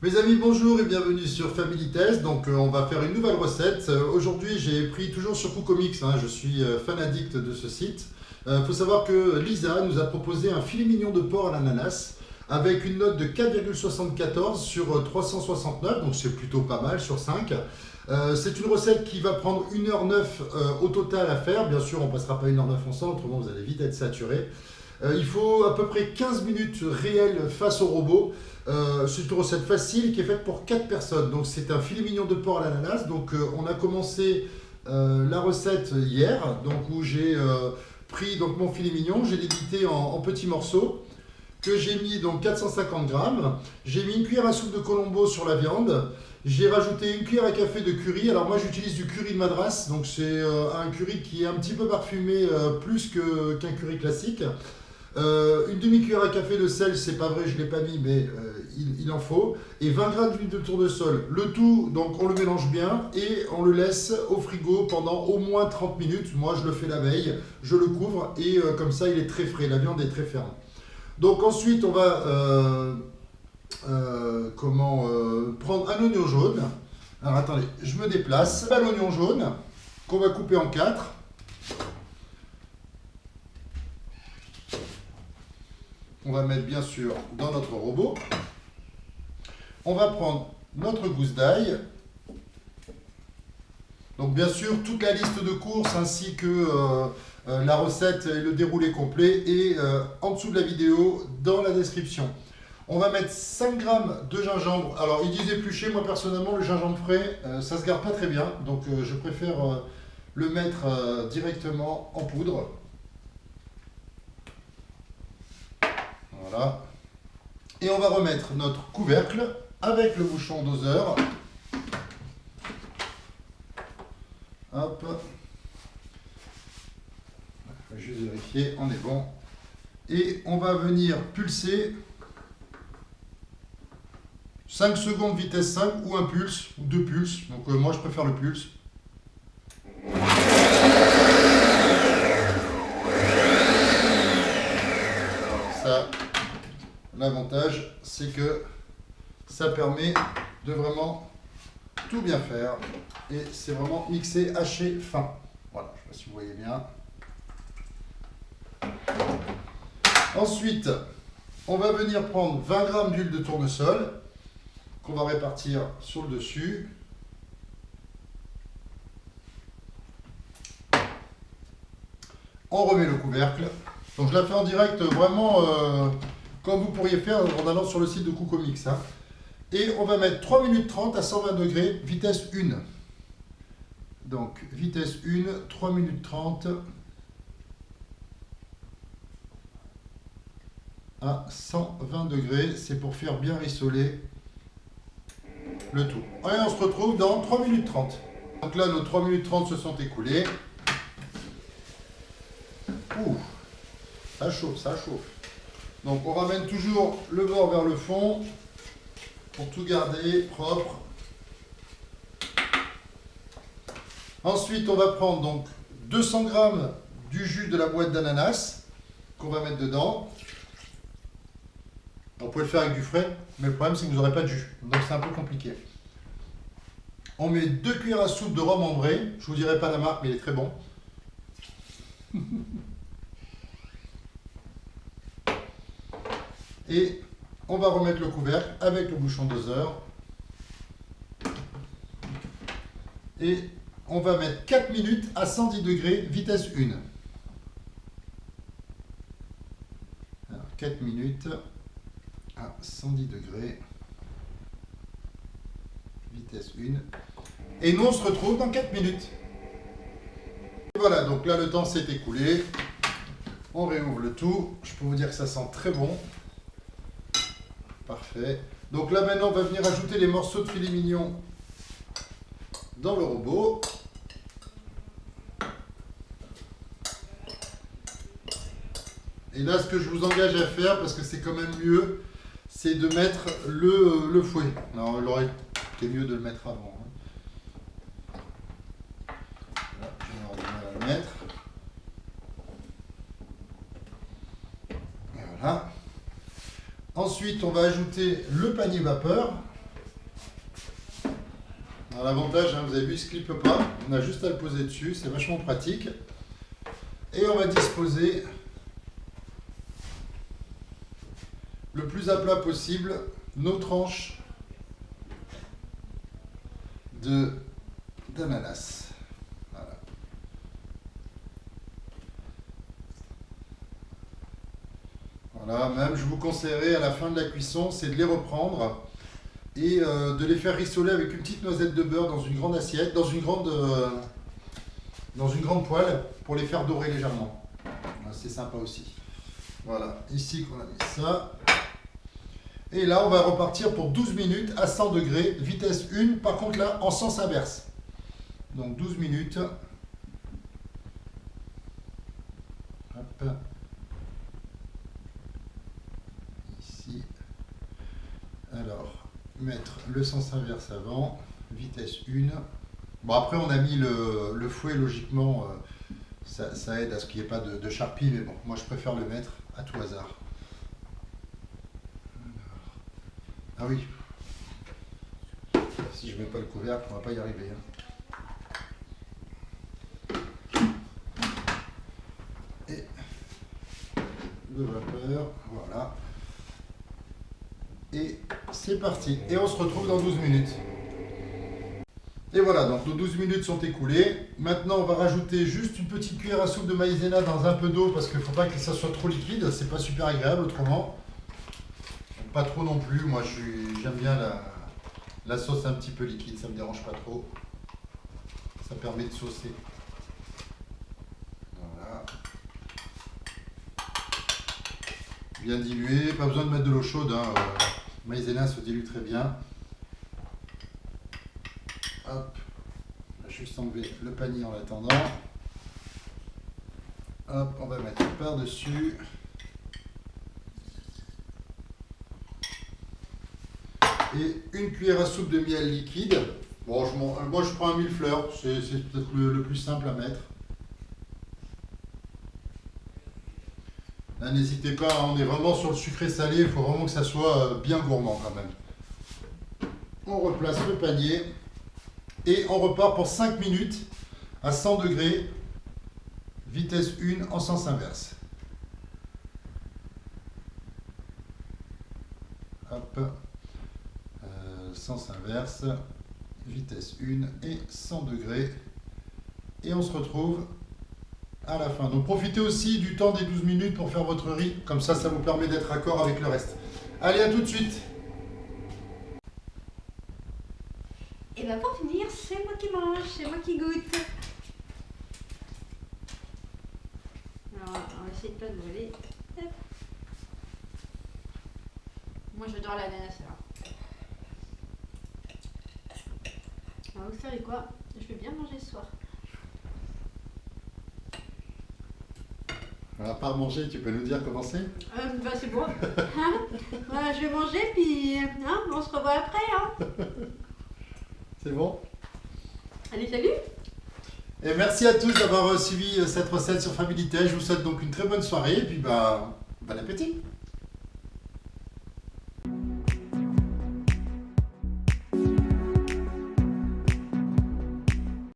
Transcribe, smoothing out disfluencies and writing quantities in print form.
Mes amis, bonjour et bienvenue sur Family Test. Donc on va faire une nouvelle recette. Aujourd'hui j'ai pris toujours sur Cocomics, je suis fan addict de ce site. Faut savoir que Lisa nous a proposé un filet mignon de porc à l'ananas avec une note de 4,74 sur 369, donc c'est plutôt pas mal sur 5. C'est une recette qui va prendre 1h09 au total à faire. Bien sûr on ne passera pas 1h09 ensemble, autrement vous allez vite être saturé. Il faut à peu près 15 minutes réelles face au robot. C'est une recette facile qui est faite pour 4 personnes. Donc c'est un filet mignon de porc à l'ananas. Donc on a commencé la recette hier, donc où j'ai pris donc, mon filet mignon, j'ai délimité en petits morceaux que j'ai mis donc 450 grammes. J'ai mis une cuillère à soupe de Colombo sur la viande. J'ai rajouté une cuillère à café de curry. Alors moi j'utilise du curry de Madras, donc c'est un curry qui est un petit peu parfumé plus qu'un curry classique. Une demi-cuillère à café de sel, c'est pas vrai, je ne l'ai pas mis, mais il en faut. Et 20 g d'huile de tournesol. Le tout, donc on le mélange bien et on le laisse au frigo pendant au moins 30 minutes. Moi, je le fais la veille, je le couvre et comme ça, il est très frais. La viande est très ferme. Donc ensuite, on va prendre un oignon jaune. Alors attendez, je me déplace. L'oignon jaune qu'on va couper en 4. On va mettre bien sûr dans notre robot. On va prendre notre gousse d'ail. Donc bien sûr, toute la liste de courses ainsi que la recette et le déroulé complet est en dessous de la vidéo dans la description. On va mettre 5 g de gingembre. Alors il disait épluché, moi personnellement le gingembre frais, ça se garde pas très bien. Donc je préfère le mettre directement en poudre. Voilà. Et on va remettre notre couvercle avec le bouchon doseur. Hop. Je vais juste vérifier, on est bon. Et on va venir pulser 5 secondes vitesse 5 ou un pulse ou 2 pulses. Donc moi je préfère le pulse. Ça, l'avantage, c'est que ça permet de vraiment tout bien faire. Et c'est vraiment mixé, haché, fin. Voilà, je ne sais pas si vous voyez bien. Ensuite, on va venir prendre 20 g d'huile de tournesol qu'on va répartir sur le dessus. On remet le couvercle. Donc je la fais en direct vraiment comme vous pourriez faire en allant sur le site de Cocomics. Et on va mettre 3 minutes 30 à 120 degrés, vitesse 1. Donc vitesse 1, 3 minutes 30 à 120 degrés. C'est pour faire bien rissoler le tout. Et on se retrouve dans 3 minutes 30. Donc là, nos 3 minutes 30 se sont écoulées. Ouh, ça chauffe, ça chauffe. Donc on ramène toujours le bord vers le fond pour tout garder propre. Ensuite, on va prendre donc 200 g du jus de la boîte d'ananas qu'on va mettre dedans. On peut le faire avec du frais, mais le problème c'est que vous n'aurez pas de jus, donc c'est un peu compliqué. On met 2 cuillères à soupe de rhum ambré. Je ne vous dirai pas la marque, mais il est très bon. Et on va remettre le couvercle avec le bouchon doseur. Et on va mettre 4 minutes à 110 degrés, vitesse 1. Alors, 4 minutes à 110 degrés, vitesse 1. Et nous, on se retrouve dans 4 minutes. Et voilà, donc là, le temps s'est écoulé. On réouvre le tout. Je peux vous dire que ça sent très bon. Parfait. Donc là, maintenant, on va venir ajouter les morceaux de filet mignon dans le robot. Et là, ce que je vous engage à faire, parce que c'est quand même mieux, c'est de mettre le fouet. Alors, il aurait été mieux de le mettre avant. Là, je vais avoir du mal à le mettre. Et voilà. Ensuite, on va ajouter le panier vapeur. Alors, l'avantage, hein, vous avez vu, il ne se clippe pas. On a juste à le poser dessus, c'est vachement pratique. Et on va disposer le plus à plat possible nos tranches d'ananas. Voilà. Voilà, même je vous conseillerais à la fin de la cuisson, c'est de les reprendre et de les faire rissoler avec une petite noisette de beurre dans une grande assiette, dans une grande poêle pour les faire dorer légèrement. C'est sympa aussi. Voilà, ici on a mis ça. Et là, on va repartir pour 12 minutes à 100 degrés, vitesse 1, par contre là, en sens inverse. Donc 12 minutes. Hop. Ici. Alors, mettre le sens inverse avant, vitesse 1. Bon, après, on a mis le fouet, logiquement, ça aide à ce qu'il n'y ait pas de charpie, mais bon, moi je préfère le mettre à tout hasard. Ah oui, si je ne mets pas le couvercle, on ne va pas y arriver. Et de vapeur, voilà. Et c'est parti. Et on se retrouve dans 12 minutes. Et voilà, donc nos 12 minutes sont écoulées. Maintenant, on va rajouter juste une petite cuillère à soupe de maïzena dans un peu d'eau parce qu'il ne faut pas que ça soit trop liquide. C'est pas super agréable autrement. Pas trop non plus, moi j'aime bien la sauce un petit peu liquide, ça me dérange pas trop. Ça permet de saucer. Voilà. Bien dilué, pas besoin de mettre de l'eau chaude, hein. Maïzena se dilue très bien. Hop, on va juste enlever le panier en attendant. Hop, on va mettre par-dessus. Et une cuillère à soupe de miel liquide. Bon, moi je prends un millefleur, c'est peut-être le plus simple à mettre. Là, n'hésitez pas, on est vraiment sur le sucré salé, il faut vraiment que ça soit bien gourmand quand même. On replace le panier et on repart pour 5 minutes à 100 degrés, vitesse 1 en sens inverse. Hop. Sens inverse, vitesse 1 et 100 degrés. Et on se retrouve à la fin. Donc profitez aussi du temps des 12 minutes pour faire votre riz. Comme ça vous permet d'être raccord avec le reste. Allez, à tout de suite. Et bien pour finir, c'est moi qui mange, c'est moi qui goûte. Alors on va essayer de pas se brûler. Moi j'adore l'ananas alors. Alors vous savez quoi? Je vais bien manger ce soir. À part manger, tu peux nous dire comment c'est? Bah c'est bon. Voilà, je vais manger puis on se revoit après. C'est bon? Allez, salut! Et merci à tous d'avoir suivi cette recette sur Family Tech. Je vous souhaite donc une très bonne soirée et puis bon appétit!